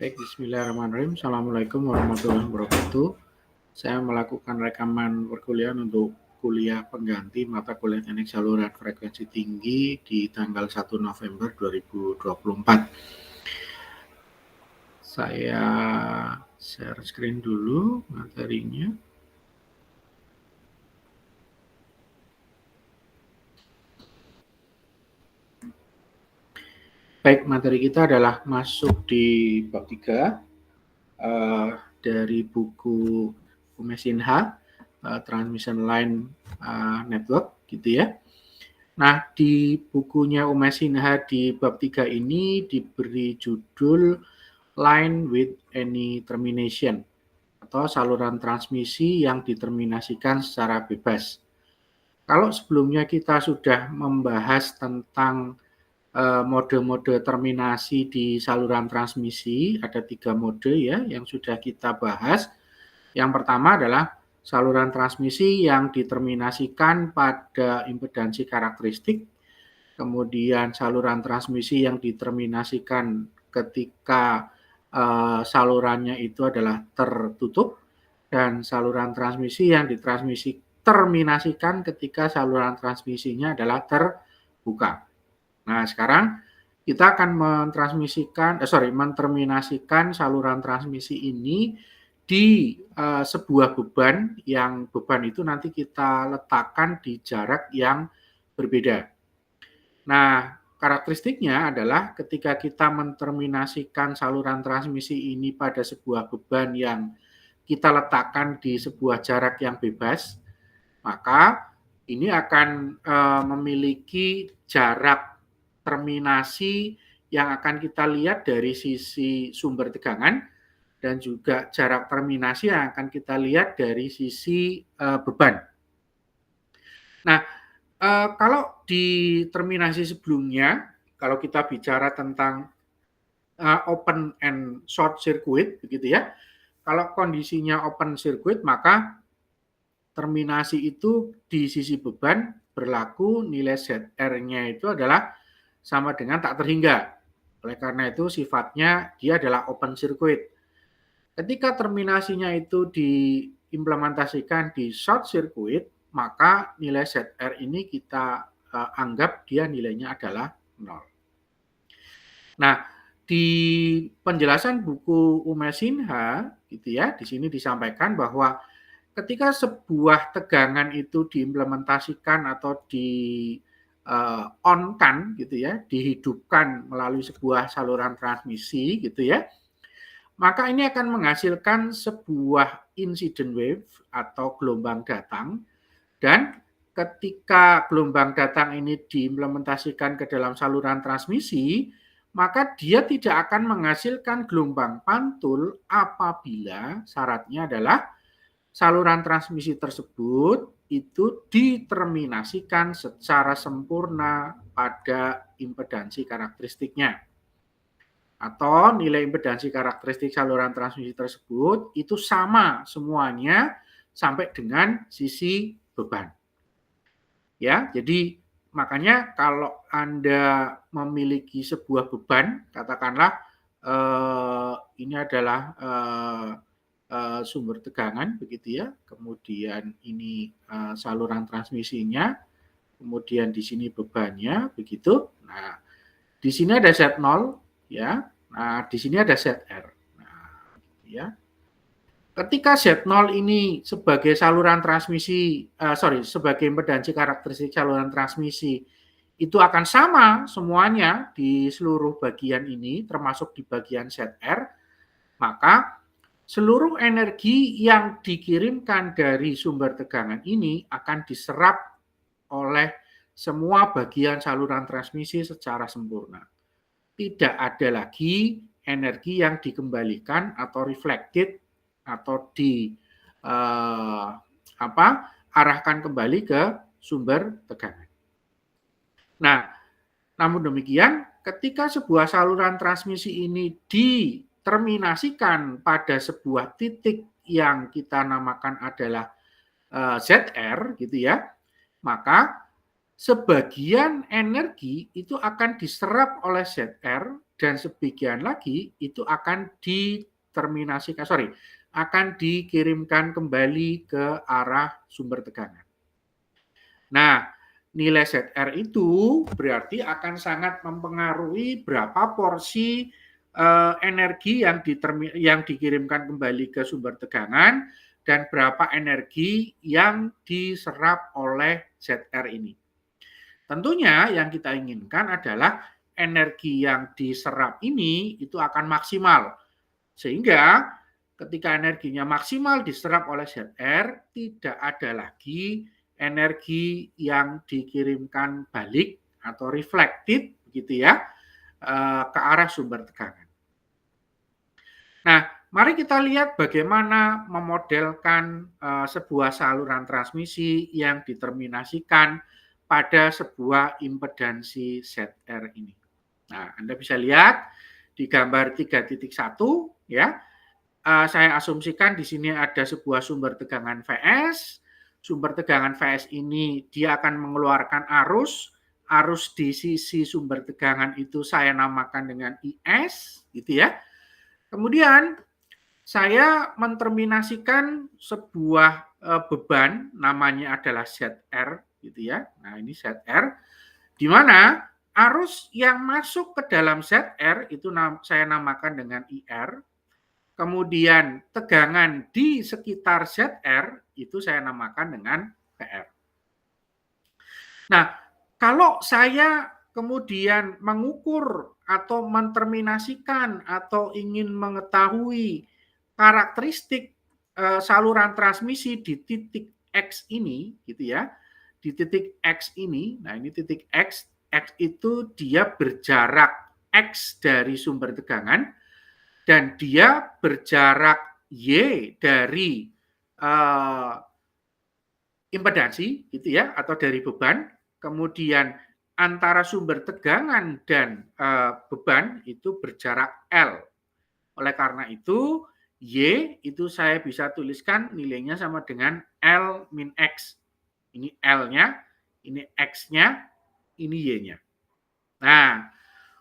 Baik, bismillahirrahmanirrahim. Assalamualaikum warahmatullahi wabarakatuh. Saya melakukan rekaman perkuliahan untuk kuliah pengganti mata kuliah teknik saluran frekuensi tinggi di tanggal 1 November 2024. Saya share screen dulu materinya. Baik, materi kita adalah masuk di bab 3 dari buku Umesinha, Transmission Line Network, gitu ya. Nah, di bukunya Umesinha di bab 3 ini diberi judul Line with any termination atau saluran transmisi yang diterminasikan secara bebas. Kalau sebelumnya kita sudah membahas tentang mode-mode terminasi di saluran transmisi, ada 3 mode ya yang sudah kita bahas. Yang pertama adalah saluran transmisi yang diterminasikan pada impedansi karakteristik, kemudian saluran transmisi yang diterminasikan ketika salurannya itu adalah tertutup, dan saluran transmisi yang terminasikan ketika saluran transmisinya adalah terbuka. Nah, sekarang kita akan menterminasikan saluran transmisi ini di sebuah beban, yang beban itu nanti kita letakkan di jarak yang berbeda. Nah, karakteristiknya adalah ketika kita menterminasikan saluran transmisi ini pada sebuah beban yang kita letakkan di sebuah jarak yang bebas, maka ini akan memiliki jarak terminasi yang akan kita lihat dari sisi sumber tegangan, dan juga jarak terminasi yang akan kita lihat dari sisi beban. Nah, kalau di terminasi sebelumnya, kalau kita bicara tentang open and short circuit, begitu ya. Kalau kondisinya open circuit, maka terminasi itu di sisi beban berlaku nilai ZR-nya itu adalah sama dengan tak terhingga. Oleh karena itu sifatnya dia adalah open circuit. Ketika terminasinya itu diimplementasikan di short circuit, maka nilai ZR ini kita anggap dia nilainya adalah 0. Nah, di penjelasan buku Umesinha gitu ya, di sini disampaikan bahwa ketika sebuah tegangan itu diimplementasikan atau on-kan gitu ya, dihidupkan melalui sebuah saluran transmisi gitu ya, maka ini akan menghasilkan sebuah incident wave atau gelombang datang, dan ketika gelombang datang ini diimplementasikan ke dalam saluran transmisi, maka dia tidak akan menghasilkan gelombang pantul apabila syaratnya adalah saluran transmisi tersebut itu diterminasikan secara sempurna pada impedansi karakteristiknya, atau nilai impedansi karakteristik saluran transmisi tersebut itu sama semuanya sampai dengan sisi beban. Ya, jadi makanya kalau Anda memiliki sebuah beban, katakanlah ini adalah sumber tegangan begitu ya, kemudian ini saluran transmisinya, kemudian di sini bebannya begitu. Nah, di sini ada Z0 ya. Nah, di sini ada ZR. Nah, ya. Ketika Z0 ini sebagai saluran transmisi sebagai impedansi karakteristik saluran transmisi itu akan sama semuanya di seluruh bagian ini termasuk di bagian ZR, maka seluruh energi yang dikirimkan dari sumber tegangan ini akan diserap oleh semua bagian saluran transmisi secara sempurna. Tidak ada lagi energi yang dikembalikan atau reflected atau arahkan kembali ke sumber tegangan. Nah, namun demikian, ketika sebuah saluran transmisi ini diterminasikan pada sebuah titik yang kita namakan adalah ZR gitu ya, maka sebagian energi itu akan diserap oleh ZR dan sebagian lagi itu akan akan dikirimkan kembali ke arah sumber tegangan. Nah, nilai ZR itu berarti akan sangat mempengaruhi berapa porsi energi yang dikirimkan kembali ke sumber tegangan dan berapa energi yang diserap oleh ZR ini. Tentunya yang kita inginkan adalah energi yang diserap ini itu akan maksimal. Sehingga ketika energinya maksimal diserap oleh ZR, tidak ada lagi energi yang dikirimkan balik atau reflected begitu ya ke arah sumber tegangan. Nah, mari kita lihat bagaimana memodelkan sebuah saluran transmisi yang diterminasikan pada sebuah impedansi ZR ini. Nah, Anda bisa lihat di gambar 3.1 ya. Saya asumsikan di sini ada sebuah sumber tegangan VS. Sumber tegangan VS ini dia akan mengeluarkan arus. Arus di sisi sumber tegangan itu saya namakan dengan IS, gitu ya. Kemudian saya menterminasikan sebuah beban, namanya adalah ZR, gitu ya. Nah, ini ZR, di mana arus yang masuk ke dalam ZR itu saya namakan dengan IR. Kemudian tegangan di sekitar ZR itu saya namakan dengan PR. Nah, kalau saya kemudian mengukur atau menterminasikan atau ingin mengetahui karakteristik saluran transmisi di titik X ini, gitu ya, di titik X ini, nah ini titik X itu dia berjarak X dari sumber tegangan, dan dia berjarak Y dari impedansi gitu ya, atau dari beban. Kemudian antara sumber tegangan dan beban itu berjarak L. Oleh karena itu Y itu saya bisa tuliskan nilainya sama dengan L min X. Ini L-nya, ini X-nya, ini Y-nya. Nah,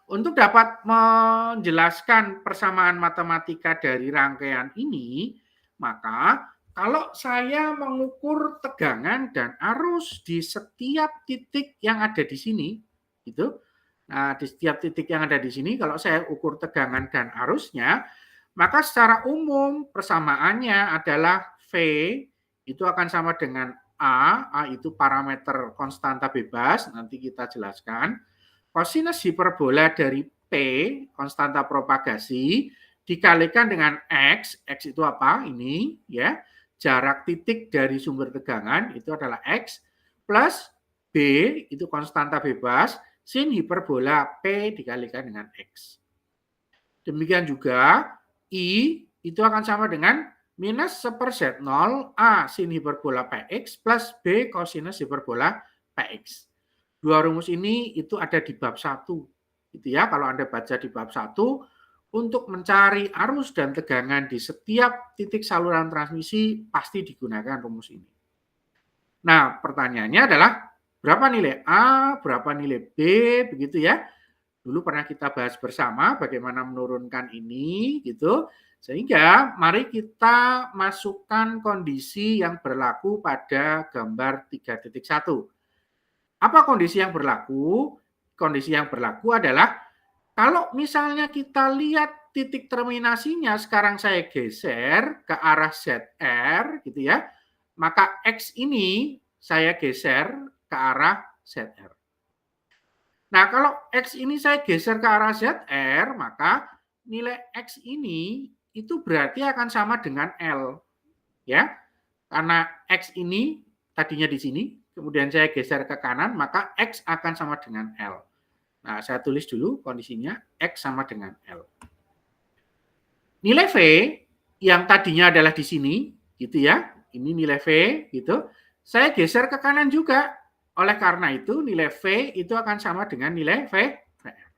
untuk dapat menjelaskan persamaan matematika dari rangkaian ini, maka kalau saya mengukur tegangan dan arus di setiap titik yang ada di sini, gitu. Nah, di setiap titik yang ada di sini, kalau saya ukur tegangan dan arusnya, maka secara umum persamaannya adalah V itu akan sama dengan A itu parameter konstanta bebas, nanti kita jelaskan. Kosinus hiperbola dari P, konstanta propagasi, dikalikan dengan X itu apa? Ini ya, jarak titik dari sumber tegangan itu adalah X, plus B itu konstanta bebas, sin hiperbola P dikalikan dengan X. Demikian juga I itu akan sama dengan minus 1/Z0 A sin hiperbola Px plus B kosinus hiperbola Px. Dua rumus ini itu ada di bab 1. Gitu ya, kalau Anda baca di bab 1 untuk mencari arus dan tegangan di setiap titik saluran transmisi pasti digunakan rumus ini. Nah, pertanyaannya adalah berapa nilai A, berapa nilai B, begitu ya. Dulu pernah kita bahas bersama bagaimana menurunkan ini gitu. Sehingga mari kita masukkan kondisi yang berlaku pada gambar 3.1. Apa kondisi yang berlaku? Kondisi yang berlaku adalah kalau misalnya kita lihat titik terminasinya sekarang saya geser ke arah ZR gitu ya, maka X ini saya geser ke arah ZR. Nah, kalau X ini saya geser ke arah ZR, maka nilai X ini itu berarti akan sama dengan L. Ya. Karena X ini tadinya di sini, kemudian saya geser ke kanan, maka X akan sama dengan L. Nah, saya tulis dulu kondisinya, X sama dengan L. Nilai V yang tadinya adalah di sini, gitu ya, ini nilai V, gitu. Saya geser ke kanan juga. Oleh karena itu, nilai V itu akan sama dengan nilai VR.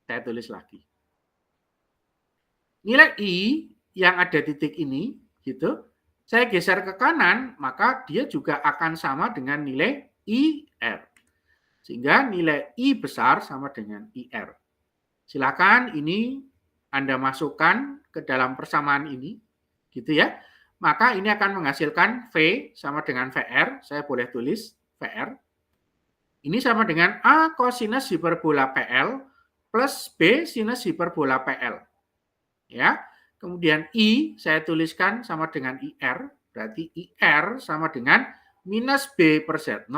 Saya tulis lagi. Nilai I yang ada titik ini, gitu, saya geser ke kanan, maka dia juga akan sama dengan nilai IR. Sehingga nilai I besar sama dengan IR. Silakan ini Anda masukkan ke dalam persamaan ini, gitu ya. Maka ini akan menghasilkan V sama dengan VR, saya boleh tulis VR. Ini sama dengan A kosinus hiperbola PL plus B sinus hiperbola PL. Ya. Kemudian I saya tuliskan sama dengan IR, berarti IR sama dengan minus B per Z0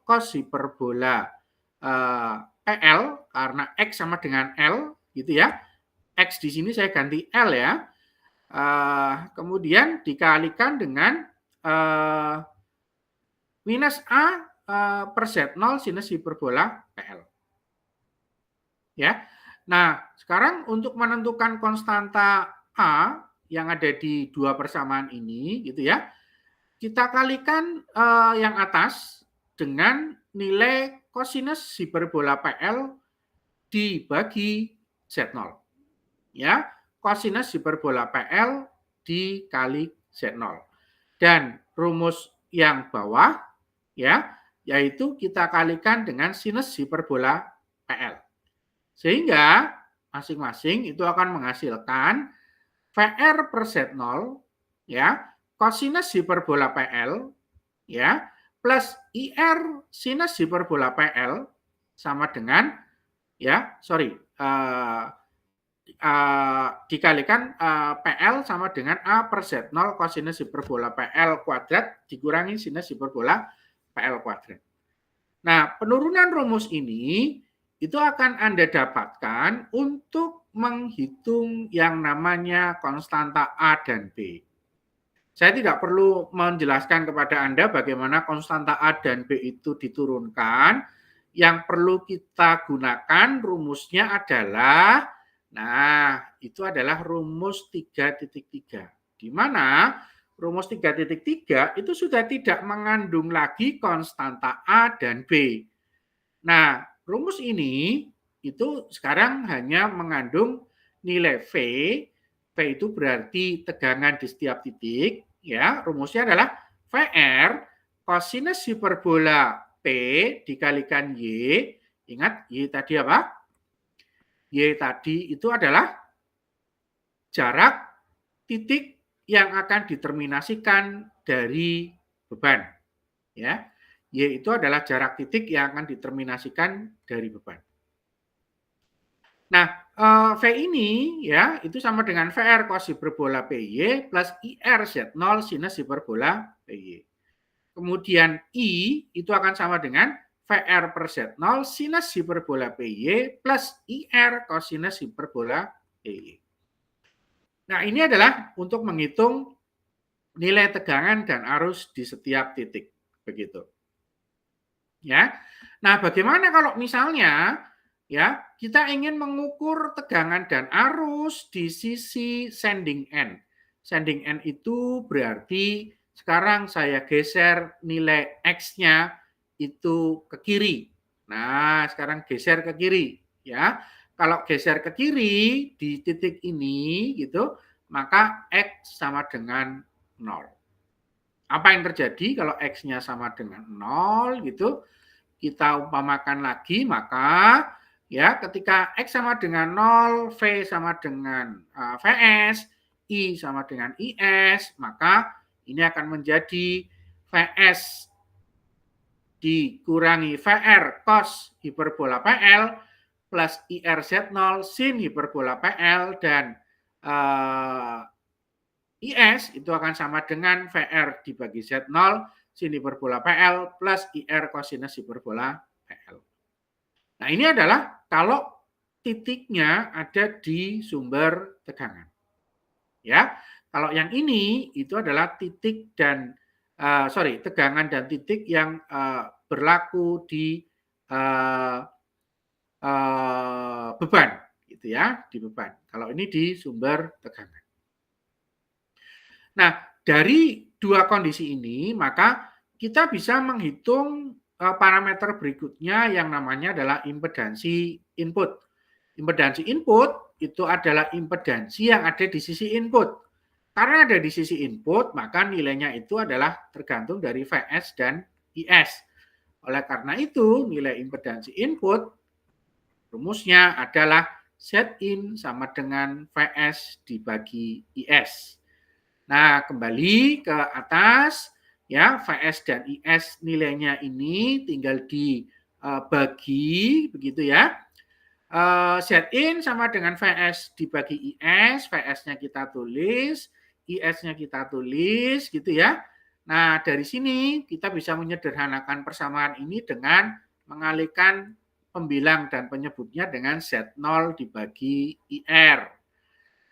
cos hiperbola PL karena X sama dengan L, gitu ya. X di sini saya ganti L ya. Kemudian dikalikan dengan minus A per Z0 sinus hiperbola PL. Ya. Nah, sekarang untuk menentukan konstanta A yang ada di dua persamaan ini, gitu ya, kita kalikan yang atas dengan nilai kosinus hiperbola PL dibagi Z0. Ya, kosinus hiperbola PL dikali Z0. Dan rumus yang bawah, ya, yaitu kita kalikan dengan sinus hiperbola PL. Sehingga masing-masing itu akan menghasilkan VR per Z0, ya, kosinus hiperbola PL, ya, plus IR sinus hiperbola PL sama dengan, ya, dikalikan PL sama dengan A per Z0 kosinus hiperbola PL kuadrat dikurangi sinus hiperbola PL kuadrat. Nah, penurunan rumus ini itu akan Anda dapatkan untuk menghitung yang namanya konstanta A dan B. Saya tidak perlu menjelaskan kepada Anda bagaimana konstanta A dan B itu diturunkan. Yang perlu kita gunakan rumusnya adalah, nah, itu adalah rumus 3.3. Di mana rumus 3.3 itu sudah tidak mengandung lagi konstanta A dan B. Nah, rumus ini itu sekarang hanya mengandung nilai V. V itu berarti tegangan di setiap titik. Ya, rumusnya adalah VR kosinus hiperbola P dikalikan Y. Ingat, Y tadi apa? Y tadi itu adalah jarak titik yang akan determinasikan dari beban. Ya, Y itu adalah jarak titik yang akan determinasikan dari beban. Nah, V ini ya itu sama dengan VR cos hiperbola PY plus IR Z0 sinus hiperbola PY. Kemudian I itu akan sama dengan VR per Z0 sinus hiperbola PY plus IR cosinus hiperbola PY. Nah, ini adalah untuk menghitung nilai tegangan dan arus di setiap titik. Begitu. Ya. Nah, bagaimana kalau misalnya ya, kita ingin mengukur tegangan dan arus di sisi sending end. Sending end itu berarti sekarang saya geser nilai X-nya itu ke kiri. Nah, sekarang geser ke kiri, ya. Kalau geser ke kiri di titik ini gitu, maka X sama dengan 0. Apa yang terjadi kalau X-nya sama dengan 0 gitu? Kita umpamakan lagi, maka ya ketika X sama dengan 0, V sama dengan Vs, I sama dengan Is, maka ini akan menjadi Vs dikurangi VR cos hiperbola PL plus IRZ0 sin hiperbola PL dan IS itu akan sama dengan VR dibagi Z0 sin hiperbola PL plus IR kosinus hiperbola PL. Nah, ini adalah kalau titiknya ada di sumber tegangan. Ya, kalau yang ini itu adalah titik dan tegangan dan titik yang berlaku di beban, gitu ya, di beban. Kalau ini di sumber tegangan. Nah, dari dua kondisi ini, maka kita bisa menghitung parameter berikutnya yang namanya adalah impedansi input. Impedansi input itu adalah impedansi yang ada di sisi input. Karena ada di sisi input, maka nilainya itu adalah tergantung dari Vs dan Is. Oleh karena itu, nilai impedansi input rumusnya adalah Zin sama dengan Vs dibagi Is. Nah, kembali ke atas, ya, Vs dan Is nilainya ini tinggal dibagi, begitu ya. Zin sama dengan Vs dibagi Is, Vs-nya kita tulis, Is-nya kita tulis, gitu ya. Nah, dari sini kita bisa menyederhanakan persamaan ini dengan mengalihkan pembilang dan penyebutnya dengan Z0 dibagi IR.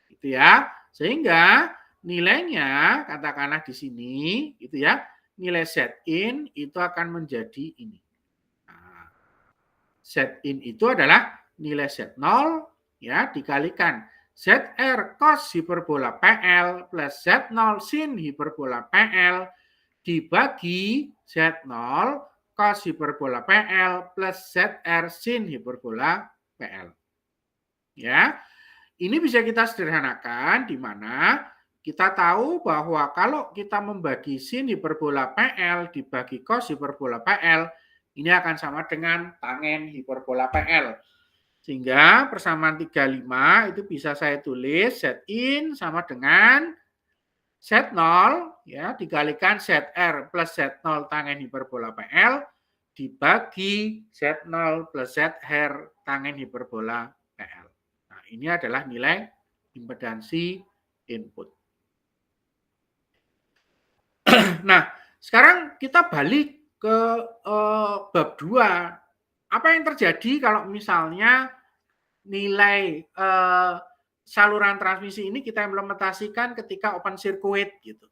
Gitu ya. Sehingga nilainya katakanlah di sini gitu ya. Nilai Zin itu akan menjadi ini. Nah, Zin itu adalah nilai Z0 ya dikalikan ZR cos hiperbola PL plus Z0 sin hiperbola PL dibagi Z0 cos hiperbola PL plus ZR sin hiperbola PL. Ya, ini bisa kita sederhanakan di mana kita tahu bahwa kalau kita membagi sin hiperbola PL dibagi cos hiperbola PL, ini akan sama dengan tangen hiperbola PL. Sehingga persamaan 35 itu bisa saya tulis Zin sama dengan Z0 ya dikalikan ZR plus Z0 tangen hiperbola PL dibagi Z0 plus ZR tangen hiperbola PL. Nah, ini adalah nilai impedansi input. Nah, sekarang kita balik ke bab 2. Apa yang terjadi kalau misalnya nilai saluran transmisi ini kita implementasikan ketika open circuit gitu.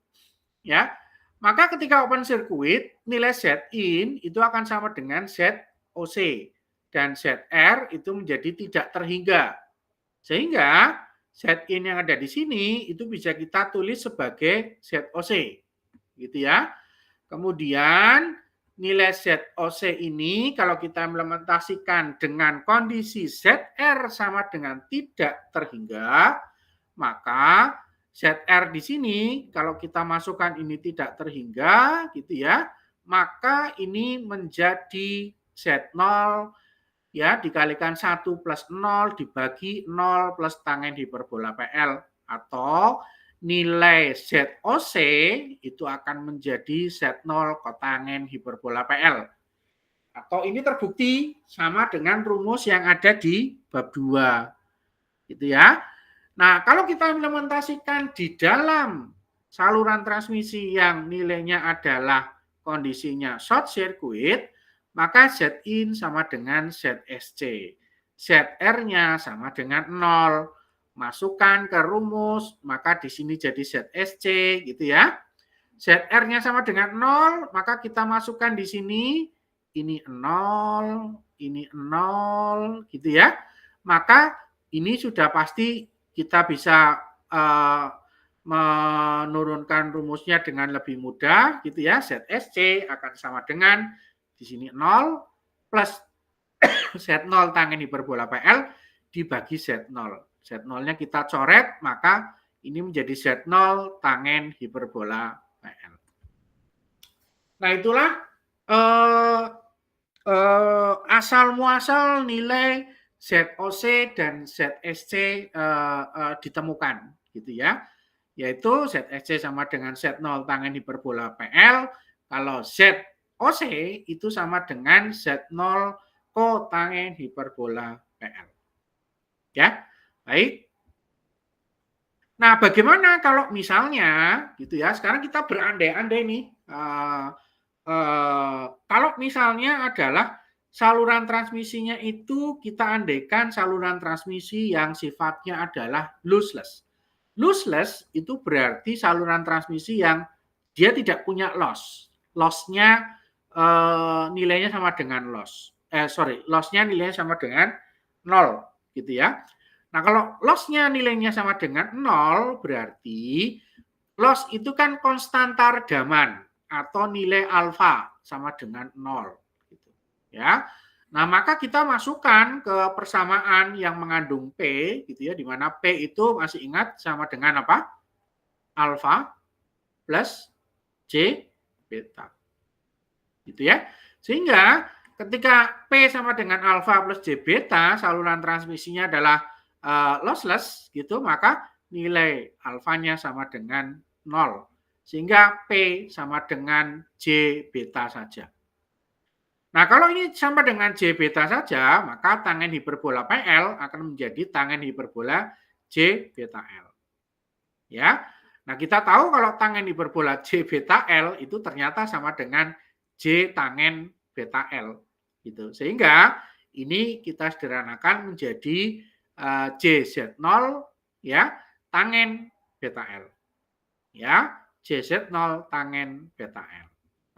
Ya. Maka ketika open circuit, nilai Zin itu akan sama dengan ZOC dan ZR itu menjadi tidak terhingga. Sehingga Zin yang ada di sini itu bisa kita tulis sebagai ZOC. Gitu ya. Kemudian nilai ZOC ini kalau kita implementasikan dengan kondisi ZR sama dengan tidak terhingga, maka ZR di sini kalau kita masukkan ini tidak terhingga gitu ya, maka ini menjadi Z0 ya dikalikan 1 plus 0 dibagi 0 plus tangen hiperbola PL atau nilai ZOC itu akan menjadi Z0 kotangen hiperbola PL. Atau ini terbukti sama dengan rumus yang ada di bab 2. Gitu ya. Nah, kalau kita implementasikan di dalam saluran transmisi yang nilainya adalah kondisinya short circuit, maka Zin sama dengan ZSC. ZR-nya sama dengan 0. Masukkan ke rumus, maka di sini jadi ZSC gitu ya. ZR-nya sama dengan 0, maka kita masukkan di sini ini 0, ini 0 gitu ya. Maka ini sudah pasti kita bisa menurunkan rumusnya dengan lebih mudah gitu ya. ZSC akan sama dengan di sini 0 plus Z0 tangen hiperbola PL dibagi Z0. Z0-nya kita coret, maka ini menjadi Z0 tangen hiperbola PL. Nah, itulah asal muasal nilai ZOC dan ZSC ditemukan gitu ya. Yaitu ZSC sama dengan Z0 tangen hiperbola PL, kalau ZOC itu sama dengan Z0 kotangen hiperbola PL. Ya, baik. Nah, bagaimana kalau misalnya gitu ya, sekarang kita berandai-andai nih, kalau misalnya adalah saluran transmisinya itu kita andaikan saluran transmisi yang sifatnya adalah lossless. Lossless itu berarti saluran transmisi yang dia tidak punya loss. Loss-nya nilainya sama dengan loss. Loss-nya nilainya sama dengan 0 gitu ya. Nah, kalau loss-nya nilainya sama dengan 0 berarti loss itu kan konstanta redaman atau nilai alfa sama dengan 0 gitu ya. Nah, maka kita masukkan ke persamaan yang mengandung P gitu ya, di mana P itu masih ingat sama dengan apa? Alfa plus J beta. Gitu ya. Sehingga ketika P sama dengan alfa plus J beta, saluran transmisinya adalah lossless gitu, maka nilai alfanya sama dengan 0. Sehingga P sama dengan J beta saja. Nah, kalau ini sama dengan J beta saja, maka tangen hiperbola PL akan menjadi tangen hiperbola J beta L. Ya. Nah, kita tahu kalau tangen hiperbola J beta L itu ternyata sama dengan J tangen beta L. Gitu. Sehingga ini kita sederhanakan menjadi JZ0 ya, tangen beta L. Ya, JZ0 tangen beta L.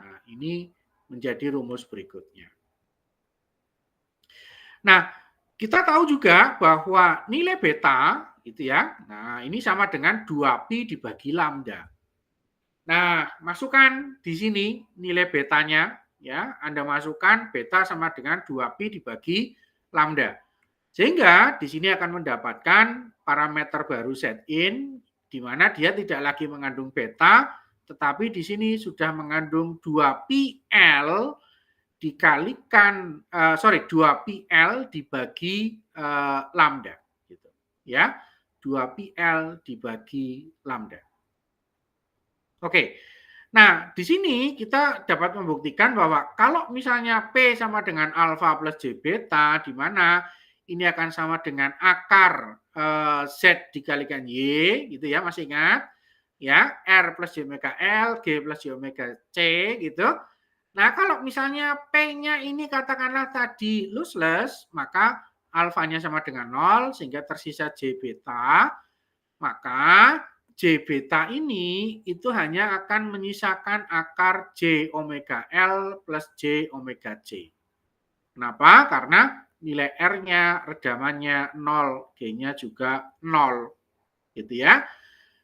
Nah, ini menjadi rumus berikutnya. Nah, kita tahu juga bahwa nilai beta gitu ya. Nah, ini sama dengan 2pi dibagi lambda. Nah, masukkan di sini nilai betanya ya. Anda masukkan beta sama dengan 2pi dibagi lambda. Sehingga di sini akan mendapatkan parameter baru set in di mana dia tidak lagi mengandung beta, tetapi di sini sudah mengandung 2πl dikalikan 2πl dibagi lambda gitu. Ya. 2πl dibagi lambda. Oke. Nah, di sini kita dapat membuktikan bahwa kalau misalnya P sama dengan alfa plus J beta, di mana ini akan sama dengan akar Z dikalikan Y, gitu ya, masih ingat? Ya, R plus J omega L, G plus J omega C, gitu. Nah, kalau misalnya P-nya ini katakanlah tadi lossless, maka alfanya sama dengan 0, sehingga tersisa J beta, maka J beta ini itu hanya akan menyisakan akar J omega L plus J omega C. Kenapa? Karena nilai R-nya, redamannya 0, G-nya juga 0. Gitu ya.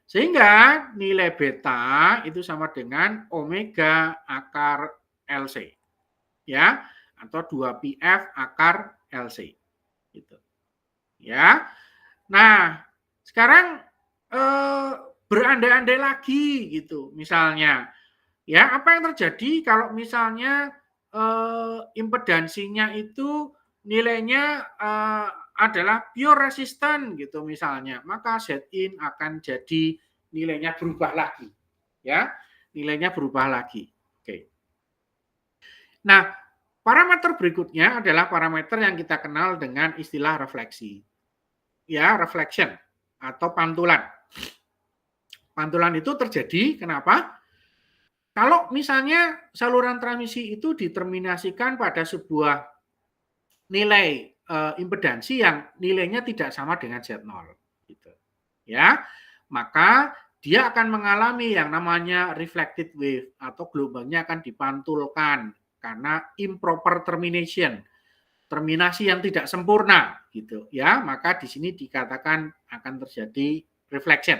Sehingga nilai beta itu sama dengan omega akar LC. Ya, atau 2πf akar LC. Gitu. Ya. Nah, sekarang berandai-andai lagi gitu. Misalnya, ya apa yang terjadi kalau misalnya impedansinya itu nilainya adalah pure resistant gitu misalnya, maka Z-in akan jadi nilainya berubah lagi. Ya, nilainya berubah lagi. Oke. Nah, parameter berikutnya adalah parameter yang kita kenal dengan istilah refleksi. Ya, reflection atau pantulan. Pantulan itu terjadi kenapa? Kalau misalnya saluran transmisi itu diterminasikan pada sebuah nilai impedansi yang nilainya tidak sama dengan Z0 gitu. Ya. Maka dia akan mengalami yang namanya reflected wave atau gelombangnya akan dipantulkan karena improper termination. Terminasi yang tidak sempurna gitu ya, maka di sini dikatakan akan terjadi reflection.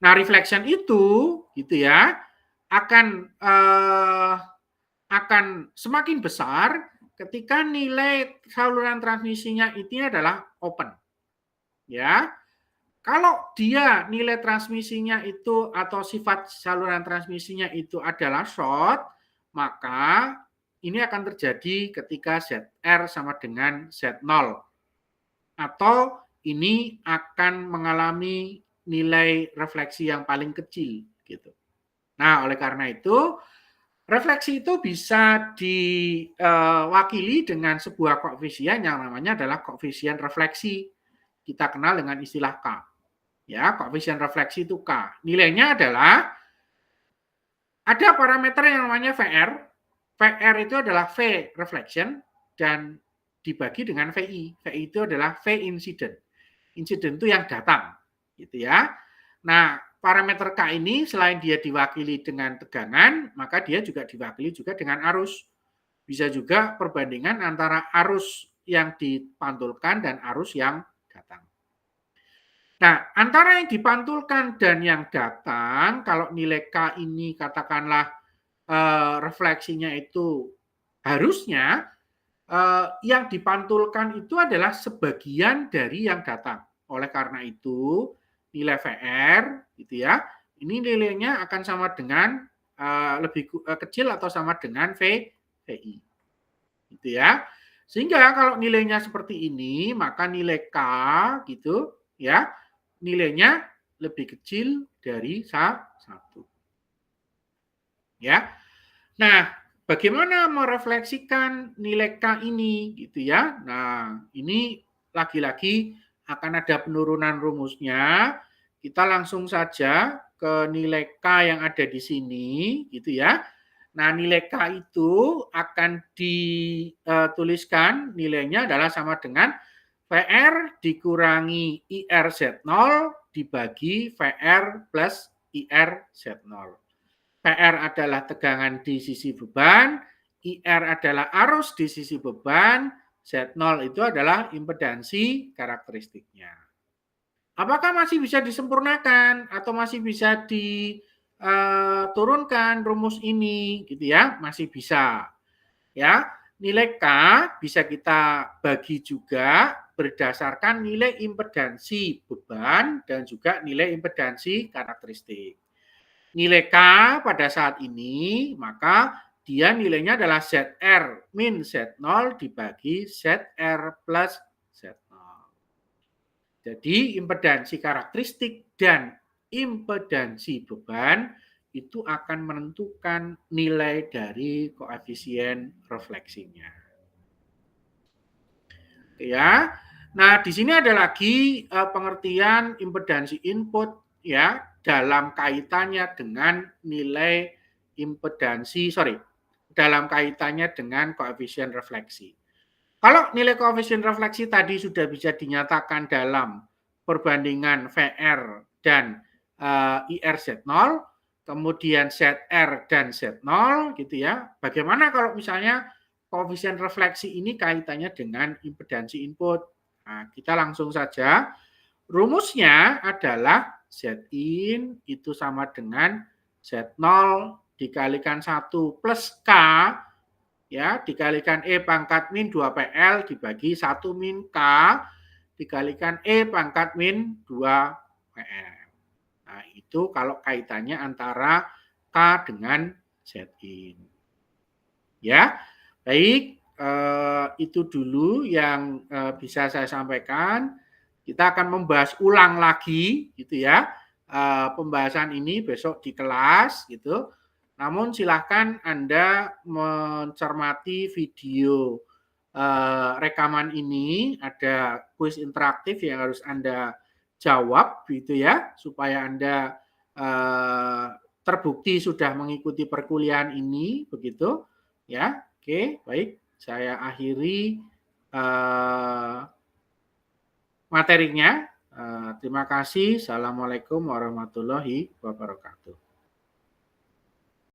Nah, reflection itu gitu ya akan semakin besar ketika nilai saluran transmisinya itu adalah open. Ya. Kalau dia nilai transmisinya itu atau sifat saluran transmisinya itu adalah short, maka ini akan terjadi ketika ZR sama dengan Z0. Atau ini akan mengalami nilai refleksi yang paling kecil gitu. Nah, oleh karena itu refleksi itu bisa diwakili dengan sebuah koefisien yang namanya adalah koefisien refleksi. Kita kenal dengan istilah K. Ya, koefisien refleksi itu K. Nilainya adalah ada parameter yang namanya VR. VR itu adalah V reflection dan dibagi dengan VI. VI itu adalah V incident. Insiden itu yang datang, gitu ya. Nah, parameter K ini selain dia diwakili dengan tegangan, maka dia juga diwakili juga dengan arus. Bisa juga perbandingan antara arus yang dipantulkan dan arus yang datang. Nah, antara yang dipantulkan dan yang datang, kalau nilai K ini katakanlah refleksinya itu harusnya yang dipantulkan itu adalah sebagian dari yang datang. Oleh karena itu, nilai VR gitu ya, ini nilainya akan sama dengan lebih kecil atau sama dengan VI. Gitu ya. Sehingga kalau nilainya seperti ini, maka nilai K gitu ya, nilainya lebih kecil dari 1. Ya. Nah, bagaimana merefleksikan nilai K ini gitu ya. Nah, ini lagi-lagi akan ada penurunan rumusnya. Kita langsung saja ke nilai K yang ada di sini gitu ya. Nah, nilai K itu akan dituliskan nilainya adalah sama dengan VR dikurangi IRZ0 dibagi VR plus IRZ0. PR adalah tegangan di sisi beban, IR adalah arus di sisi beban, Z0 itu adalah impedansi karakteristiknya. Apakah masih bisa disempurnakan atau masih bisa diturunkan rumus ini gitu ya? Masih bisa. Ya, nilai K bisa kita bagi juga berdasarkan nilai impedansi beban dan juga nilai impedansi karakteristik. Nilai K pada saat ini, maka dia nilainya adalah ZR min Z0 dibagi ZR plus Z0. Jadi impedansi karakteristik dan impedansi beban itu akan menentukan nilai dari koefisien refleksinya. Ya. Nah, di sini ada lagi pengertian impedansi input ya dalam kaitannya dengan nilai impedansi dalam kaitannya dengan koefisien refleksi. Kalau nilai koefisien refleksi tadi sudah bisa dinyatakan dalam perbandingan VR dan IRZ0, kemudian ZR dan Z0 gitu ya. Bagaimana kalau misalnya koefisien refleksi ini kaitannya dengan impedansi input? Nah, kita langsung saja. Rumusnya adalah Zin itu sama dengan Z0 dikalikan 1 plus K ya dikalikan E pangkat min 2PL dibagi 1 min K dikalikan E pangkat min 2PL. Nah, itu kalau kaitannya antara K dengan Zin. Ya, baik, itu dulu yang bisa saya sampaikan. Kita akan membahas ulang lagi, gitu ya, pembahasan ini besok di kelas, gitu. Namun silahkan Anda mencermati video rekaman ini, ada kuis interaktif yang harus Anda jawab, gitu ya, supaya Anda terbukti sudah mengikuti perkuliahan ini, begitu. Ya, oke, baik. Saya akhiri materinya. Terima kasih. Assalamualaikum warahmatullahi wabarakatuh.